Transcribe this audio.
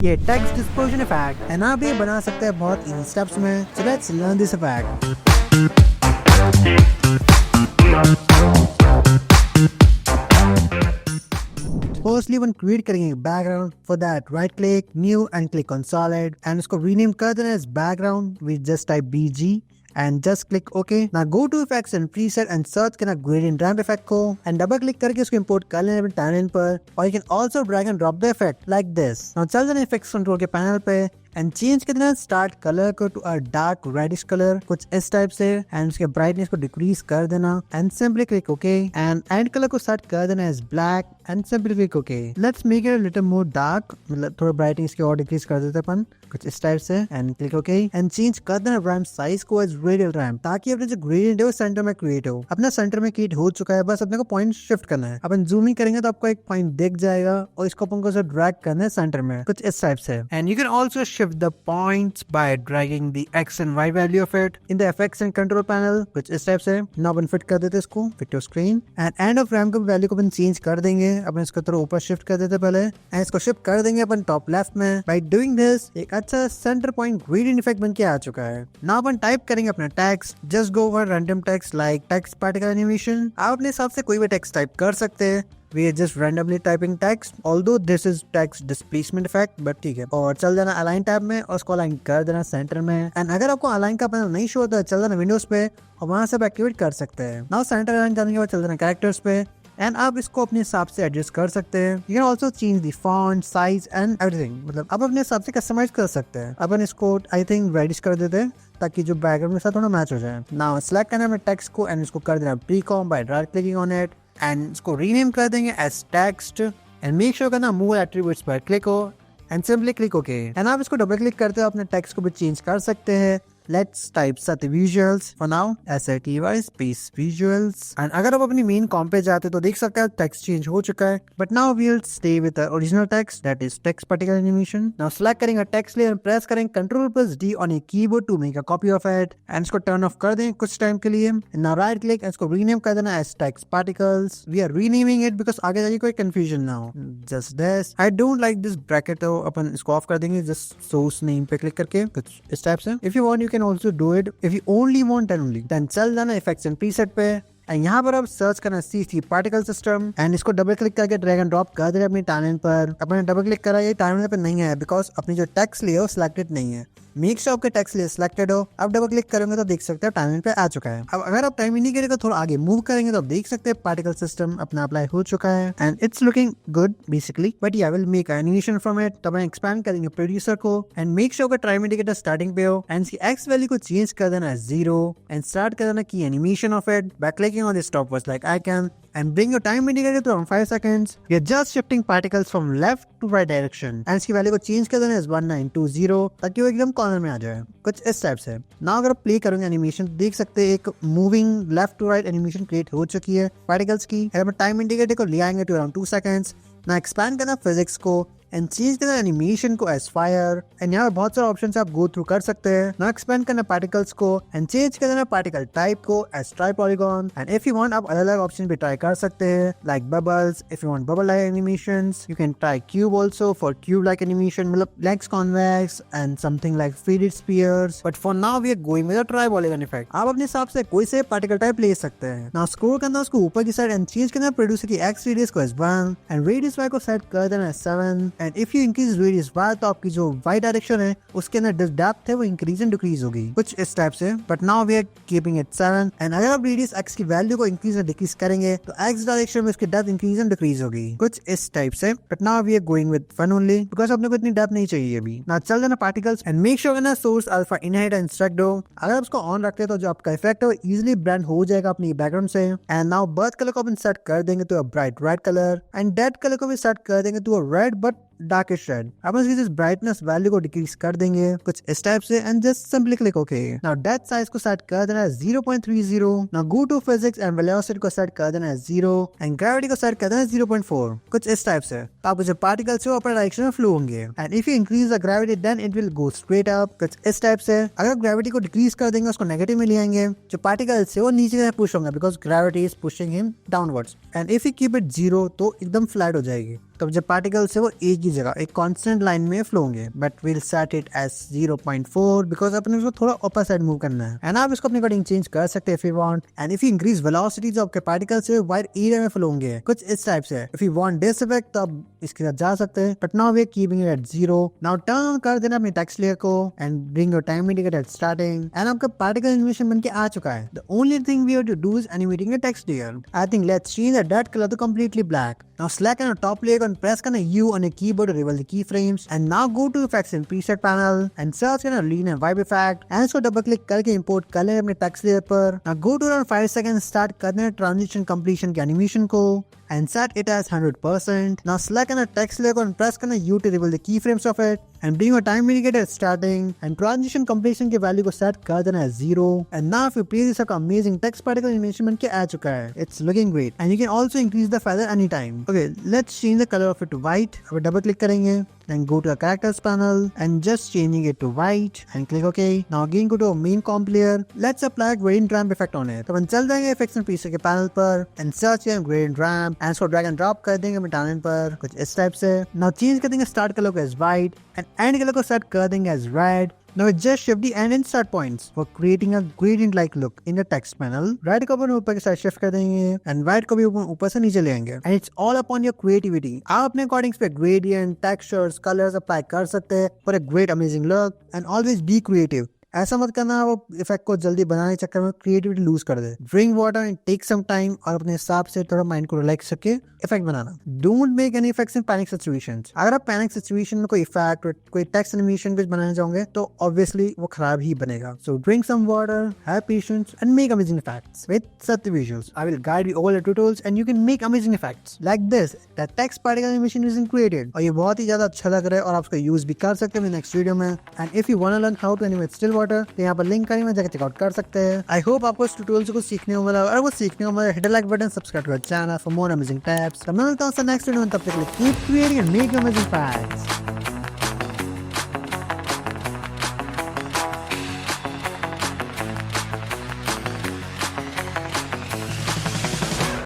ये text dispersion effect है ना, भी बना सकते हैं बहुत इजी स्टेप्स में। So let's learn this effect. Firstly अपन क्रिएट करेंगे background. For that right click new and click on solid and उसको रीनेम कर देना as background with just type BG and just click OK. Now go to effects and preset and search करना gradient ramp effect को and double click करके उसको import कर लेना अपने timeline पर। और you can also drag and drop the effect like this. Now चल जाना effects control के पैनल पे एंड चेंज कर देना स्टार्ट कलर को to a dark reddish colour, कुछ इस टाइप से। एंड उसके ब्राइटनेस को डिक्रीज कर देना and simply click okay. And and colour को सेट कर देना as black and simply click okay. Let's make it a little more dark, मतलब थोड़ा ब्राइटनेस की और डिक्रीज कर देते अपन कुछ इस टाइप से and click okay. And change कर देना रैम्प साइज को एज रेडियल रैम्प, ताकि अपने जो ग्रेडियंट है वो सेंटर में क्रिएट हो। अपना सेंटर में क्रिएट हो चुका है, बस अपने को पॉइंट शिफ्ट करना है। अपन जूमिंग करेंगे तो आपको एक पॉइंट दिख जाएगा और इसको अपन को ड्रैग करना है सेंटर में कुछ इस टाइप से। And you can also shift the points by dragging the X and Y value of it in the effects and control panel कुछ इस टाइप से। now अपन फिट कर देते इसको fit to screen and end of ramp का value को अपन change कर देंगे। अपन इसको थोड़ा ऊपर शिफ्ट कर देते पहले एंड इसको शिफ्ट कर देंगे अपन टॉप लेफ्ट में। by doing this एक अच्छा सेंटर पॉइंट gradient इफेक्ट बन के आ चुका है। now अपन टाइप करेंगे अपना text. just go over random text like text particle animation। आप अपने हिसाब से कोई भी टेक्स्ट टाइप कर सकते हैं। We are just randomly typing text, although this is text displacement effect, but ठीक है। और चल जाना अलाइन टैब में और उसको अलाइन कर देना सेंटर में। एंड अगर आपको अलाइन का पैनल नहीं शो होता है, चल जाना विंडोज पे और वहां से आप एक्टिवेट कर सकते हैं। नाउ सेंटर अलाइन करने के बाद चल जाना कैरेक्टर्स पे एंड आप इसको अपने हिसाब से एडजस्ट कर सकते हैं। You can also change the font size and everything, मतलब आप अपने हिसाब से कस्टमाइज कर सकते हैं। अपन इसको आई थिंक रेडिश कर देते हैं ताकि जो बैकग्राउंड के साथ थोड़ा मैच हो जाए। नाउ सेलेक्ट करना है टेक्स्ट को एंड इसको कर देना precomp by right clicking on it and इसको रीनेम कर देंगे as text and make sure करना मूव एट्रीब्यूट्स पर क्लिक हो and simply click okay. And आप इसको डबल क्लिक करते हो अपने टेक्स्ट को भी चेंज कर सकते हैं। Let's type Saty visuals for now, SATY space visuals। and अगर आप अपनी मेन कॉम पे जाते तो देख सकते हैं टेक्स्ट चेंज हो चुका है। but now we'll stay with the original text, that is text particle animation। now select करेंगे text layer and press करेंगे Ctrl+D on a keyboard to make a copy of it and इसको turn off कर दें कुछ time के लिए। and now right click and इसको rename कर देना as text particles। we are renaming it because आगे जाके कोई confusion ना हो। just this, I don't like this bracket, तो अपन इसको ऑफ कर देंगे just source name पे क्लिक करके कुछ इस टाइप से। if you want you can also do it if you only want and only then चल जाना effects and preset पे एंड यहाँ पर अब सर्च करना CC पार्टिकल सिस्टम एंड इसको डबल क्लिक करके ड्रैग एंड ड्रॉप कर दे अपनी टाइमलाइन पर। अपने डबल क्लिक करा ये टाइमलाइन पे नहीं है बिकॉज अपनी जो टेक्स्ट लिया सिलेक्टेड नहीं है। मेक श्योर आपके टेक्स्ट लिया सिलेक्टेड हो। अब डबल क्लिक करेंगे तो देख सकते हैं टाइमलाइन पे आ चुका है। अब अगर आप टाइम इंडिकेटर को थोड़ा आगे मूव करेंगे तो आप देख सकते हैं पार्टिकल सिस्टम अपना अप्लाई हो चुका है and it's looking good basically. But yeah will make animation from it. तब एक्सपैंड करेंगे प्रोड्यूसर को एंड मेक श्योर का टाइम इंडिकेटर स्टार्टिंग पे हो एंड इसकी एक्स वैल्यू को चेंज कर देना 0 एंड स्टार्ट कर देना की animation of it by clicking on the stopwatch like icon and bring your time indicator to around 5 seconds। We are just shifting particles from left to right direction and इसकी value को change कर देना is 1920 ताकि वो एकदम corner में आ जाए कुछ इस टाइप से। नाउ अगर आप प्ले करोगे एनिमेशन तो देख सकते हैं एक moving left to right animation create हो चुकी है पार्टिकल्स की। अगर टाइम इंडिकेटर को ले आएंगे टू अराउंड 2 seconds। ना एक्सपैंड करना फिजिक्स को एंड चेंज करना एनिमेशन को एज फायर एंड यहाँ पे बहुत सारे ऑप्शन आप गो थ्रू कर सकते हैं। ना एक्सपेंड करना पार्टिकल्स को एंड चेंज कर देना पार्टिकल टाइप को as tri polygon and if you want आप अलग अलग ऑप्शन भी ट्राई कर सकते हैं like bubbles. If you want bubble like animations you can try cube also for cube like animation, मतलब legs convex and something like faded spheres. But for now we are going with a tri polygon effect. आप अपने हिसाब से कोई से particle type ले सकते हैं। ना स्क्रॉल करना उसको ऊपर की साइड एंड चेंज करना प्रोड्यूसर की एक्स रेडियस को एज 1 एंड रेडियस वाई को सेट कर देना 7 and if you increase radius Y तो आपकी जो वाई डायरेक्शन है उसके अंदर डेप्थ है वो इंक्रीज एंड डिक्रीज होगी कुछ इस टाइप से। But now we are keeping it 7 and अगर आप रेडियस एक्स की वैल्यू को इंक्रीज एंड डिक्रीज करेंगे तो एक्स डायरेक्शन में उसकी डेप्थ इंक्रीज एंड डिक्रीज होगी कुछ इस टाइप से। But now we are going with 1 only because अपने को इतनी डेप्थ नहीं चाहिए अभी। ना चल जाना पार्टिकल्स एंड मेक श्योर करना सोर्स अल्फा इनहाइट एंड इंस्ट्रक्ट हो। अगर आप उसको ऑन रखते हैं तो जो आपका इफेक्ट है वो इजीली ब्लेंड हो जाएगा अपनी बैकग्राउंड से। एंड नाउ बर्थ कलर को अपन सेट कर देंगे to a bright red colour and dead colour को भी सेट कर देंगे to a red but darkish red. अब इसकी ब्राइटनेस वैल्यू को डिक्रीज कर देंगे कुछ इस टाइप से and just simply click okay. Now depth size को सेट कर देना है 0.30। Now go to physics and velocity को सेट कर देना है 0 एंड ग्रेविटी को सेट कर देना है 0.4 कुछ इस टाइप से। आप जो पार्टिकल्स है वो अपने डायरेक्शन में फ्लो होंगे and if you increase the gravity then it will go straight up कुछ इस टाइप से। अगर ग्रेविटी को डिक्रीज कर देंगे उसको नेगेटिव में ले आएंगे जो पार्टिकल्स है वो नीचे से पुश होंगे because gravity is pushing him downwards and if you keep it 0 तो एकदम फ्लैट हो जाएगी। तो जब पार्टिकल्स है वो एक ही जगह एक कांस्टेंट लाइन में फ्लो होंगे, but will set it as 0.4 because अपने उसको थोड़ा ऊपर साइड मूव करना है एंड आप इसको अपने अकॉर्डिंग चेंज कर सकते हैं if you want. And if you increase velocity जो आपके पार्टिकल्स है वाइड एरिया में फ्लो होंगे कुछ इस टाइप से। If you want this effect तो आप इसके साथ जा सकते हैं, but now we are keeping it at 0। Now turn on कर देना अपने टेक्स्ट लेयर को and bring your time indicator at starting and आपका पार्टिकल एनिमेशन बनके आ चुका है। The only thing we have to do is animating the text layer. I think let's change the dot colour to completely black. Now select on the top layer and press U on your keyboard to reveal the keyframes. And now go to effects in preset panel and search on lean and vibe effect. And इसको double click करके import color अपने text layer पर. Now go to around 5 seconds start करने transition completion के animation को and set it as 100%. Now select on the text layer and press U to reveal the keyframes of it. And bring your time indicator at starting and transition completion के value को set कर देना है 0. And now if you play this amazing text particle animation बनके आ चुका है. It's looking great. And you can also increase the feather anytime. Okay, let's change the color of it to white. अब double click करेंगे. Then go to the characters panel and just changing it to white and click OK. Now again go to our main comp layer. Let's apply a gradient ramp effect on it. तो अपन चल जाएंगे effects and preset के panel पर and search करेंगे gradient ramp and इसको drag and drop कर देंगे अपने टाइमलाइन पर कुछ इस टाइप से. Now change कर देंगे start color को as white and end color को set कर देंगे as red. Now just shift the end and start points for creating a gradient-like look in the text panel. Right को अपन ऊपर के साइड shift कर देंगे and right को भी ऊपर से नीचे ले आएंगे. And it's all upon your creativity. आप अपने according पे gradient, textures, colors apply कर सकते हैं for a great amazing look and always be creative. ऐसा मत करना वो इफेक्ट को जल्दी बनाने के चक्कर में क्रिएटिविटी लूज कर दे. Drink water and take some time और अपने हिसाब से थोड़ा माइंड को रिलैक्स करके इफेक्ट बनाना. Don't make any effects in panic situations. अगर आप पैनिक सिचुएशन में कोई इफेक्ट कोई टेक्स्ट एनिमेशन कुछ बनाना चाहोगे तो ऑब्वियसली वो खराब ही बनेगा. So drink some water, have patience and make amazing effects with Satya visuals. I will guide you all the tutorials and you can make amazing effects like this. The text particle animation is created और ये बहुत ही ज्यादा अच्छा लग रहा है और आप उसका यूज भी कर सकते हैं नेक्स्ट वीडियो में. And if you want to learn how to animate still water तो यहाँ पर लिंक कहीं में जाकर चेकआउट कर सकते हैं. आई होप आपको इस ट्यूटोरियल से कुछ सीखने को मिला और वो सीखने को मिला. Hit the like button, subscribe to our channel for more amazing tips. तो मैं मिलता हूं नेक्स्ट वीडियो में. तब तक के लिए keep creating and make amazing facts.